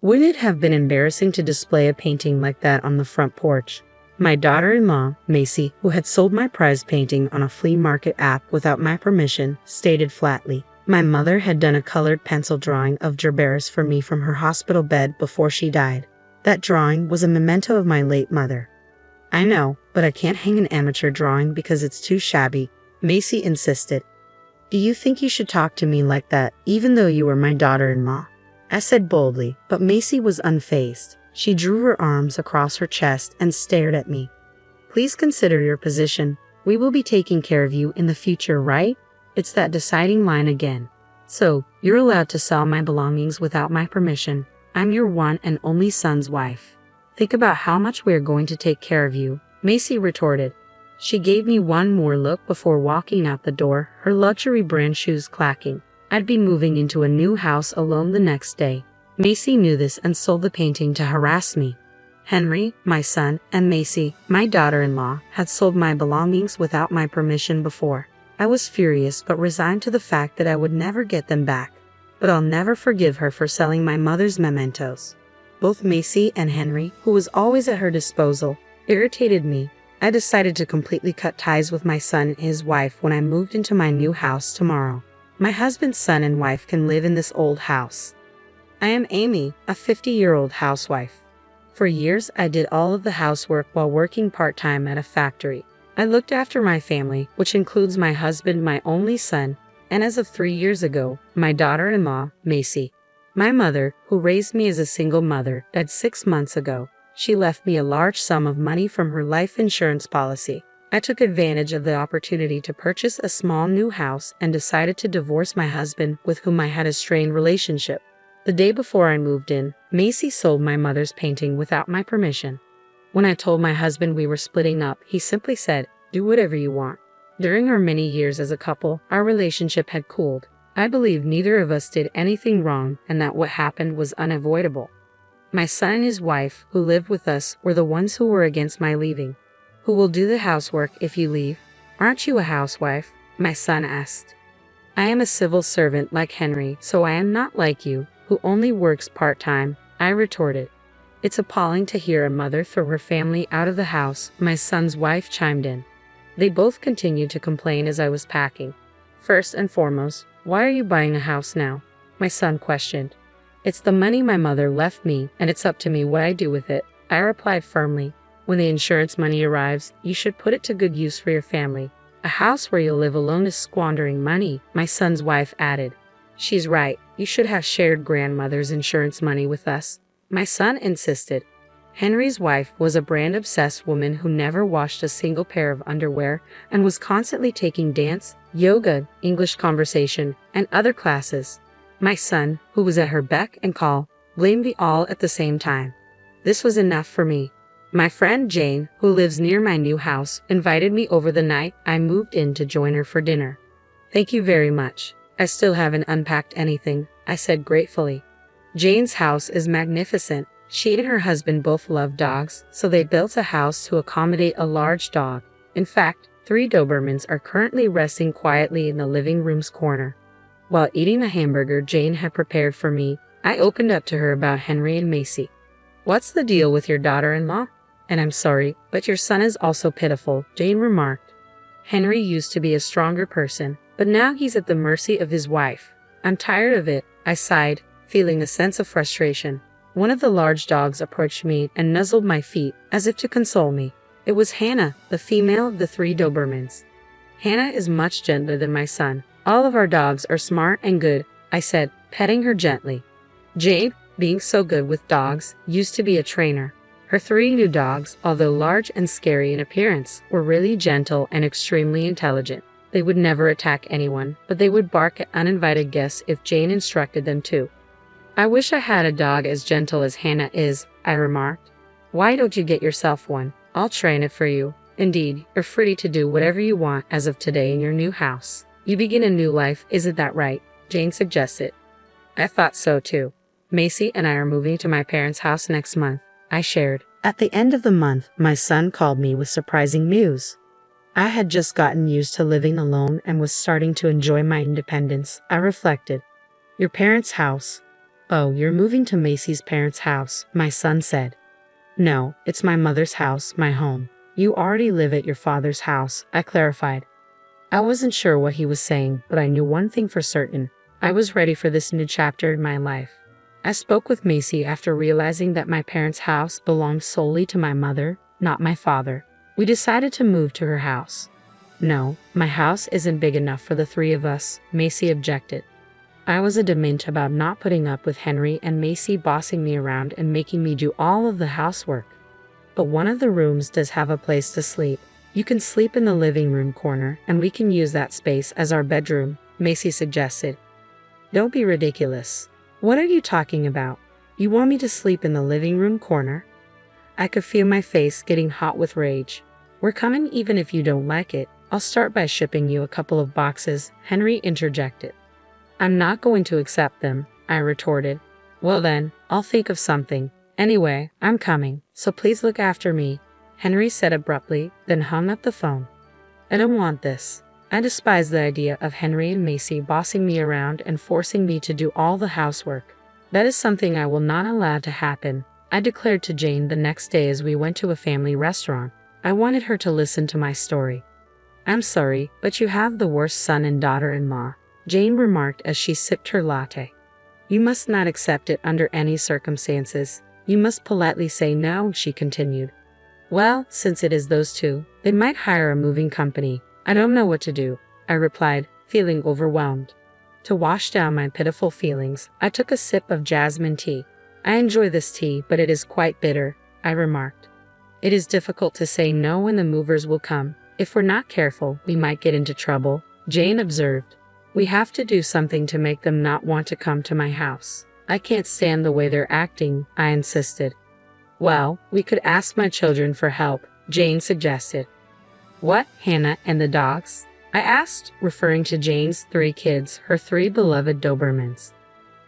Wouldn't it have been embarrassing to display a painting like that on the front porch? My daughter-in-law, Macy, who had sold my prize painting on a flea market app without my permission, stated flatly. My mother had done a colored pencil drawing of Gerberas for me from her hospital bed before she died. That drawing was a memento of my late mother. I know, but I can't hang an amateur drawing because it's too shabby, Macy insisted. Do you think you should talk to me like that, even though you were my daughter-in-law? I said boldly, but Macy was unfazed. She drew her arms across her chest and stared at me. Please consider your position. We will be taking care of you in the future, right? It's that deciding line again. So, you're allowed to sell my belongings without my permission. I'm your one and only son's wife. Think about how much we're going to take care of you, Macy retorted. She gave me one more look before walking out the door, her luxury brand shoes clacking. I'd be moving into a new house alone the next day. Macy knew this and sold the painting to harass me. Henry, my son, and Macy, my daughter-in-law, had sold my belongings without my permission before. I was furious but resigned to the fact that I would never get them back. But I'll never forgive her for selling my mother's mementos. Both Macy and Henry, who was always at her disposal, irritated me. I decided to completely cut ties with my son and his wife when I moved into my new house tomorrow. My husband's son and wife can live in this old house. I am Amy, a 50-year-old housewife. For years, I did all of the housework while working part-time at a factory. I looked after my family, which includes my husband, my only son, and as of 3 years ago, my daughter-in-law, Macy. My mother, who raised me as a single mother, died 6 months ago. She left me a large sum of money from her life insurance policy. I took advantage of the opportunity to purchase a small new house and decided to divorce my husband, with whom I had a strained relationship. The day before I moved in, Macy sold my mother's painting without my permission. When I told my husband we were splitting up, he simply said, "Do whatever you want." During our many years as a couple, our relationship had cooled. I believe neither of us did anything wrong and that what happened was unavoidable. My son and his wife, who lived with us, were the ones who were against my leaving. "Who will do the housework if you leave? Aren't you a housewife?" my son asked. "I am a civil servant like Henry, so I am not like you, who only works part-time," I retorted. "It's appalling to hear a mother throw her family out of the house," my son's wife chimed in. They both continued to complain as I was packing. "First and foremost, why are you buying a house now?" my son questioned. "It's the money my mother left me, and it's up to me what I do with it," I replied firmly. "When the insurance money arrives, you should put it to good use for your family. A house where you'll live alone is squandering money," my son's wife added. "She's right. You should have shared grandmother's insurance money with us," my son insisted. Henry's wife was a brand-obsessed woman who never washed a single pair of underwear and was constantly taking dance, yoga, English conversation, and other classes. My son, who was at her beck and call, blamed me all at the same time. This was enough for me. My friend Jane, who lives near my new house, invited me over the night I moved in to join her for dinner. "Thank you very much. I still haven't unpacked anything," I said gratefully. Jane's house is magnificent. She and her husband both love dogs, so they built a house to accommodate a large dog. In fact, 3 Dobermans are currently resting quietly in the living room's corner. While eating a hamburger Jane had prepared for me, I opened up to her about Henry and Macy. "What's the deal with your daughter-in-law? And I'm sorry, but your son is also pitiful," Jane remarked. "Henry used to be a stronger person, but now he's at the mercy of his wife. I'm tired of it," I sighed, feeling a sense of frustration. One of the large dogs approached me and nuzzled my feet, as if to console me. It was Hannah, the female of the 3 Dobermans. "Hannah is much gentler than my son. All of our dogs are smart and good," I said, petting her gently. Jane, being so good with dogs, used to be a trainer. Her 3 new dogs, although large and scary in appearance, were really gentle and extremely intelligent. They would never attack anyone, but they would bark at uninvited guests if Jane instructed them to. "I wish I had a dog as gentle as Hannah is," I remarked. "Why don't you get yourself one? I'll train it for you. Indeed, you're free to do whatever you want as of today in your new house. You begin a new life, isn't that right?" Jane suggested. I thought so too. "Macy and I are moving to my parents' house next month," I shared. At the end of the month, my son called me with surprising news. I had just gotten used to living alone and was starting to enjoy my independence. I reflected. "Your parents' house? "Oh, you're moving to Macy's parents' house," my son said. "No, it's my mother's house, my home. You already live at your father's house," I clarified. I wasn't sure what he was saying, but I knew one thing for certain. I was ready for this new chapter in my life. I spoke with Macy after realizing that my parents' house belonged solely to my mother, not my father. We decided to move to her house. "No, my house isn't big enough for the three of us," Macy objected. I was adamant about not putting up with Henry and Macy bossing me around and making me do all of the housework. "But one of the rooms does have a place to sleep. You can sleep in the living room corner, and we can use that space as our bedroom," Macy suggested. "Don't be ridiculous. What are you talking about? You want me to sleep in the living room corner?" I could feel my face getting hot with rage. "We're coming even if you don't like it. I'll start by shipping you a couple of boxes," Henry interjected. "I'm not going to accept them," I retorted. "Well then, I'll think of something. Anyway, I'm coming, so please look after me," Henry said abruptly, then hung up the phone. I don't want this. I despise the idea of Henry and Macy bossing me around and forcing me to do all the housework. That is something I will not allow to happen, I declared to Jane the next day as we went to a family restaurant. I wanted her to listen to my story. "I'm sorry, but you have the worst son and daughter-in-law," Jane remarked as she sipped her latte. "You must not accept it under any circumstances. You must politely say no," she continued. "Well, since it is those two, they might hire a moving company. I don't know what to do," I replied, feeling overwhelmed. To wash down my pitiful feelings, I took a sip of jasmine tea. "I enjoy this tea, but it is quite bitter," I remarked. "It is difficult to say no when the movers will come. If we're not careful, we might get into trouble," Jane observed. "We have to do something to make them not want to come to my house. I can't stand the way they're acting," I insisted. "Well, we could ask my children for help," Jane suggested. "What, Hannah and the dogs?" I asked, referring to Jane's 3 kids, her 3 beloved Dobermans.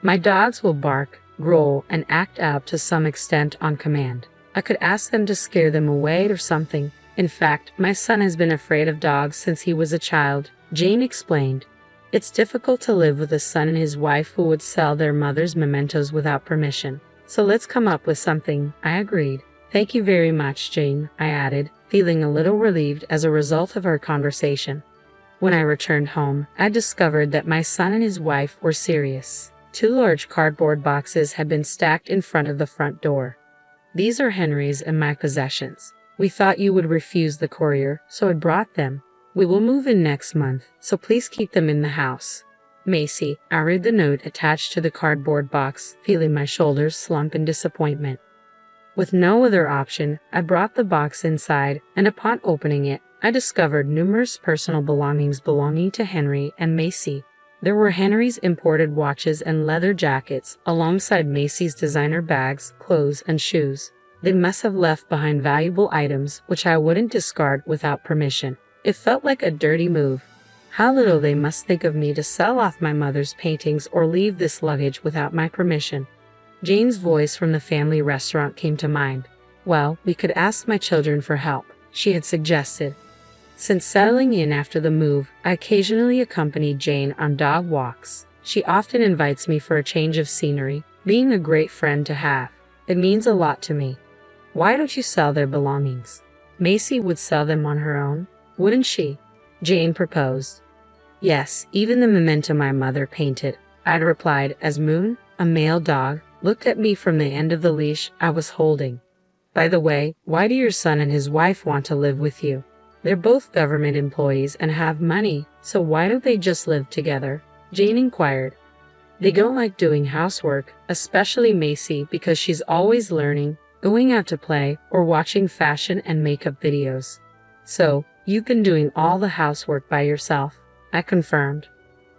"My dogs will bark, growl, and act out to some extent on command. I could ask them to scare them away or something. In fact, my son has been afraid of dogs since he was a child," Jane explained. "It's difficult to live with a son and his wife who would sell their mother's mementos without permission. So let's come up with something," I agreed. "Thank you very much, Jane," I added, feeling a little relieved as a result of our conversation. When I returned home, I discovered that my son and his wife were serious. 2 large cardboard boxes had been stacked in front of the front door. "These are Henry's and my possessions. We thought you would refuse the courier, so I brought them. We will move in next month, so please keep them in the house. Macy." I read the note attached to the cardboard box, feeling my shoulders slump in disappointment. With no other option, I brought the box inside, and upon opening it, I discovered numerous personal belongings belonging to Henry and Macy. There were Henry's imported watches and leather jackets, alongside Macy's designer bags, clothes, and shoes. They must have left behind valuable items, which I wouldn't discard without permission. It felt like a dirty move. How little they must think of me to sell off my mother's paintings or leave this luggage without my permission. Jane's voice from the family restaurant came to mind. "Well, we could ask my children for help," she had suggested. Since settling in after the move, I occasionally accompany Jane on dog walks. She often invites me for a change of scenery, being a great friend to have. It means a lot to me. "Why don't you sell their belongings? Macy would sell them on her own, wouldn't she?" Jane proposed. "Yes, even the memento my mother painted," I replied as Moon, a male dog, looked at me from the end of the leash I was holding. "By the way, why do your son and his wife want to live with you? They're both government employees and have money, so why don't they just live together?" Jane inquired. "They don't like doing housework, especially Macy, because she's always learning, going out to play, or watching fashion and makeup videos." "So, you've been doing all the housework by yourself?" I confirmed.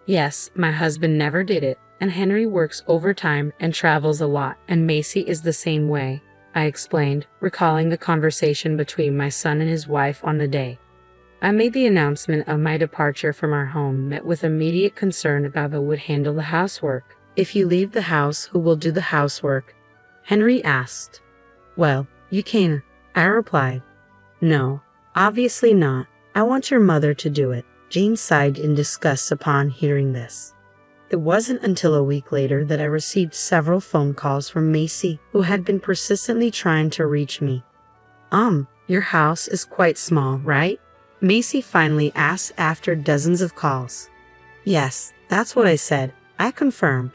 "Yes, my husband never did it, and Henry works overtime and travels a lot, and Macy is the same way," I explained, recalling the conversation between my son and his wife on the day. I made the announcement of my departure from our home, met with immediate concern about who would handle the housework. "If you leave the house, who will do the housework?" Henry asked. "Well, you can," I replied. "No, obviously not. I want your mother to do it." Jane sighed in disgust upon hearing this. It wasn't until a week later that I received several phone calls from Macy, who had been persistently trying to reach me. Your house is quite small, right? Macy finally asked after dozens of calls. Yes, that's what I said. I confirmed.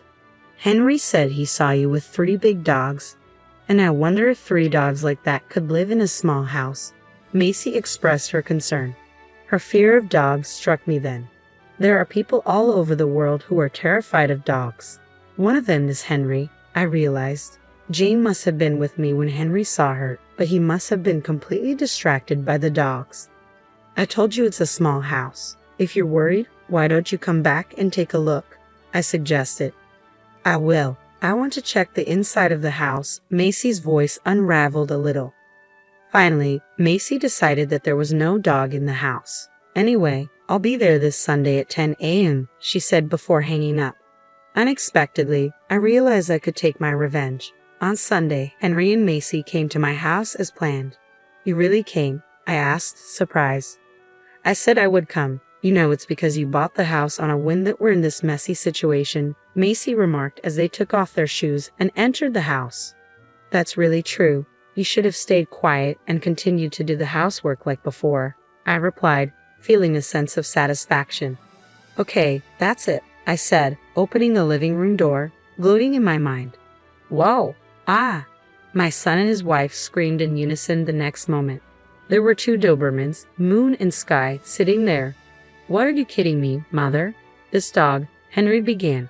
Henry said he saw you with 3 big dogs, and I wonder if 3 dogs like that could live in a small house. Macy expressed her concern. Her fear of dogs struck me then. There are people all over the world who are terrified of dogs. One of them is Henry, I realized. Jane must have been with me when Henry saw her, but he must have been completely distracted by the dogs. I told you it's a small house. If you're worried, why don't you come back and take a look? I suggested. I will. I want to check the inside of the house. Macy's voice unraveled a little. Finally, Macy decided that there was no dog in the house. Anyway, I'll be there this Sunday at 10 a.m., she said before hanging up. Unexpectedly, I realized I could take my revenge. On Sunday, Henry and Macy came to my house as planned. You really came? I asked, surprised. I said I would come. You know it's because you bought the house on a whim that we're in this messy situation, Macy remarked as they took off their shoes and entered the house. That's really true. You should have stayed quiet and continued to do the housework like before, I replied, feeling a sense of satisfaction. Okay, that's it, I said, opening the living room door, gloating in my mind. Whoa! Ah! My son and his wife screamed in unison the next moment. There were 2 Dobermans, Moon and Sky, sitting there. What are you kidding me, Mother? This dog, Henry began.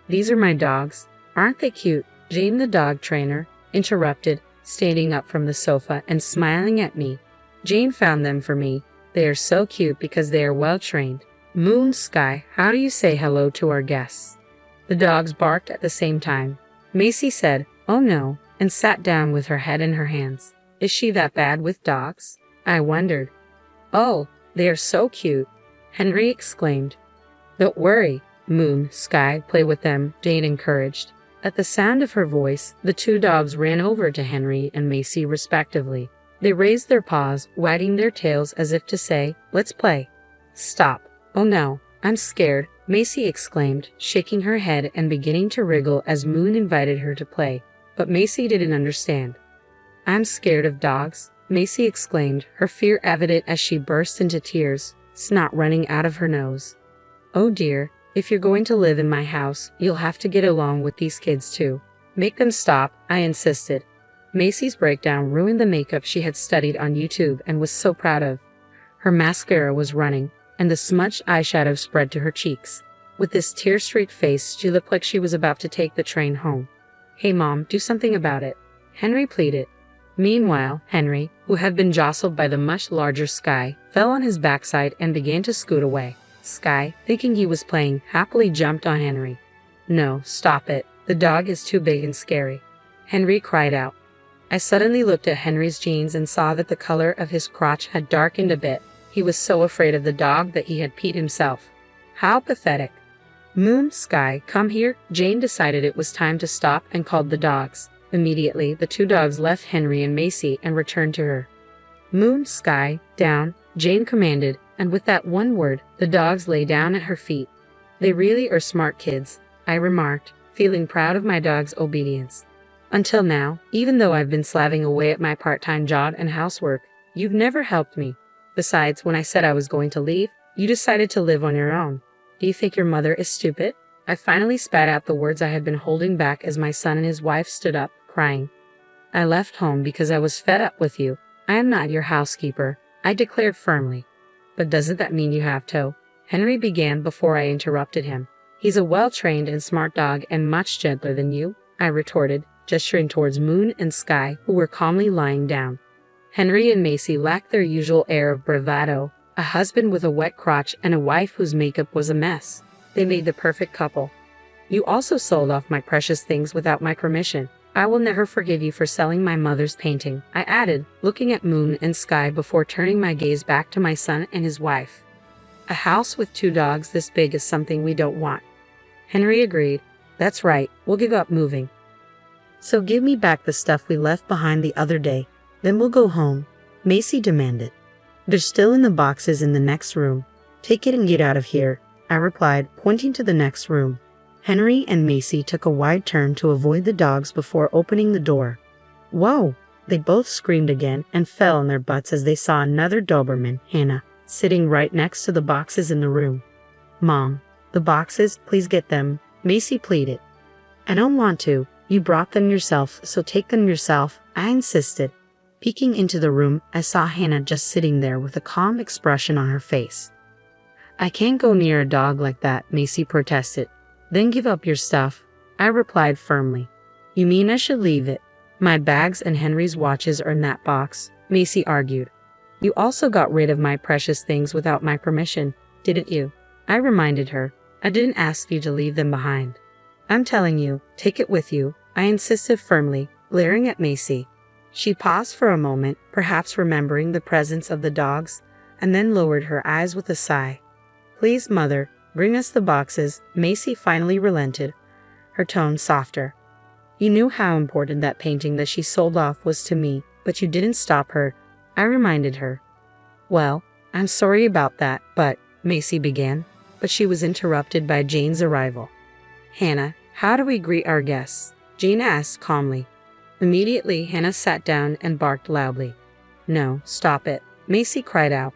These are my dogs. Aren't they cute? Jane, the dog trainer, interrupted, standing up from the sofa and smiling at me. Jane found them for me. They are so cute because they are well trained. Moon, Sky, how do you say hello to our guests? The dogs barked at the same time. Macy said, oh no, and sat down with her head in her hands. Is she that bad with dogs? I wondered. Oh, they are so cute, Henry exclaimed. Don't worry, Moon, Sky, play with them, Jane encouraged. At the sound of her voice, the 2 dogs ran over to Henry and Macy respectively. They raised their paws, wagging their tails as if to say, let's play. Stop. Oh no, I'm scared, Macy exclaimed, shaking her head and beginning to wriggle as Moon invited her to play. But Macy didn't understand. I'm scared of dogs, Macy exclaimed, her fear evident as she burst into tears, snot running out of her nose. Oh dear, if you're going to live in my house, you'll have to get along with these kids too. Make them stop, I insisted. Macy's breakdown ruined the makeup she had studied on YouTube and was so proud of. Her mascara was running, and the smudged eyeshadow spread to her cheeks. With this tear-streaked face, she looked like she was about to take the train home. Hey Mom, do something about it, Henry pleaded. Meanwhile, Henry, who had been jostled by the much larger Sky, fell on his backside and began to scoot away. Sky, thinking he was playing, happily jumped on Henry. No, stop it. The dog is too big and scary, Henry cried out. I suddenly looked at Henry's jeans and saw that the color of his crotch had darkened a bit. He was so afraid of the dog that he had peed himself. How pathetic. Moon, Sky, come here. Jane decided it was time to stop and called the dogs. Immediately, the 2 dogs left Henry and Macy and returned to her. Moon, Sky, down, Jane commanded, and with that one word, the dogs lay down at her feet. They really are smart kids, I remarked, feeling proud of my dog's obedience. Until now, even though I've been slaving away at my part-time job and housework, you've never helped me. Besides, when I said I was going to leave, you decided to live on your own. Do you think your mother is stupid? I finally spat out the words I had been holding back as my son and his wife stood up, crying. I left home because I was fed up with you. I am not your housekeeper, I declared firmly. But doesn't that mean you have to? Henry began before I interrupted him. He's a well-trained and smart dog and much gentler than you, I retorted, gesturing towards Moon and Sky, who were calmly lying down. Henry and Macy lacked their usual air of bravado, a husband with a wet crotch and a wife whose makeup was a mess. They made the perfect couple. You also sold off my precious things without my permission. I will never forgive you for selling my mother's painting, I added, looking at Moon and Sky before turning my gaze back to my son and his wife. A house with 2 dogs this big is something we don't want. Henry agreed. That's right, we'll give up moving. So give me back the stuff we left behind the other day, then we'll go home, Macy demanded. They're still in the boxes in the next room. Take it and get out of here, I replied, pointing to the next room. Henry and Macy took a wide turn to avoid the dogs before opening the door. Whoa! They both screamed again and fell on their butts as they saw another Doberman, Hannah, sitting right next to the boxes in the room. Mom, the boxes, please get them, Macy pleaded. I don't want to. You brought them yourself, so take them yourself, I insisted. Peeking into the room, I saw Hannah just sitting there with a calm expression on her face. I can't go near a dog like that, Macy protested. Then give up your stuff, I replied firmly. You mean I should leave it? My bags and Henry's watches are in that box, Macy argued. You also got rid of my precious things without my permission, didn't you? I reminded her. I didn't ask you to leave them behind. I'm telling you, take it with you, I insisted firmly, glaring at Macy. She paused for a moment, perhaps remembering the presence of the dogs, and then lowered her eyes with a sigh. Please, Mother, bring us the boxes, Macy finally relented, her tone softer. You knew how important that painting that she sold off was to me, but you didn't stop her, I reminded her. Well, I'm sorry about that, but, Macy began, but she was interrupted by Jane's arrival. Hannah, how do we greet our guests? Jane asked calmly. Immediately, Hannah sat down and barked loudly. No, stop it, Macy cried out.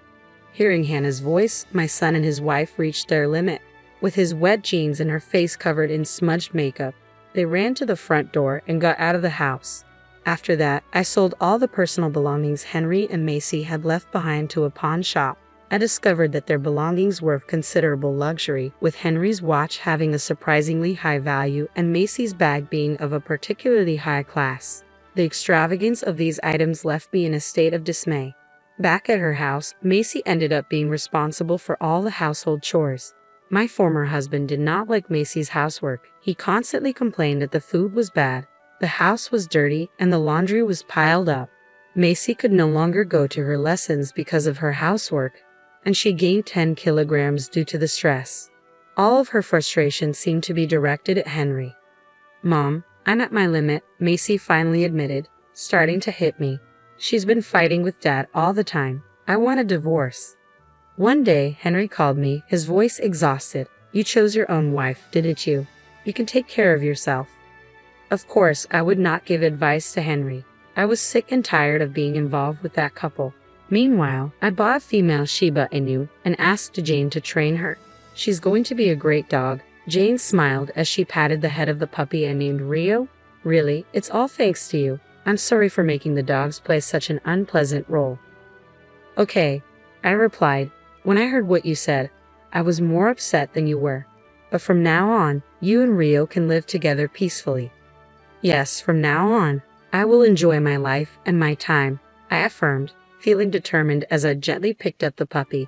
Hearing Hannah's voice, my son and his wife reached their limit. With his wet jeans and her face covered in smudged makeup, they ran to the front door and got out of the house. After that, I sold all the personal belongings Henry and Macy had left behind to a pawn shop. I discovered that their belongings were of considerable luxury, with Henry's watch having a surprisingly high value and Macy's bag being of a particularly high class. The extravagance of these items left me in a state of dismay. Back at her house, Macy ended up being responsible for all the household chores. My former husband did not like Macy's housework. He constantly complained that the food was bad, the house was dirty, and the laundry was piled up. Macy could no longer go to her lessons because of her housework, and she gained 10 kilograms due to the stress. All of her frustration seemed to be directed at Henry. Mom, I'm at my limit, Macy finally admitted, starting to hit me. She's been fighting with Dad all the time. I want a divorce. One day, Henry called me, his voice exhausted. You chose your own wife, didn't you? You can take care of yourself. Of course, I would not give advice to Henry. I was sick and tired of being involved with that couple. Meanwhile, I bought a female Shiba Inu and asked Jane to train her. She's going to be a great dog. Jane smiled as she patted the head of the puppy I named Rio. Really, it's all thanks to you. I'm sorry for making the dogs play such an unpleasant role. Okay, I replied. When I heard what you said, I was more upset than you were. But from now on, you and Rio can live together peacefully. Yes, from now on, I will enjoy my life and my time, I affirmed, feeling determined as I gently picked up the puppy.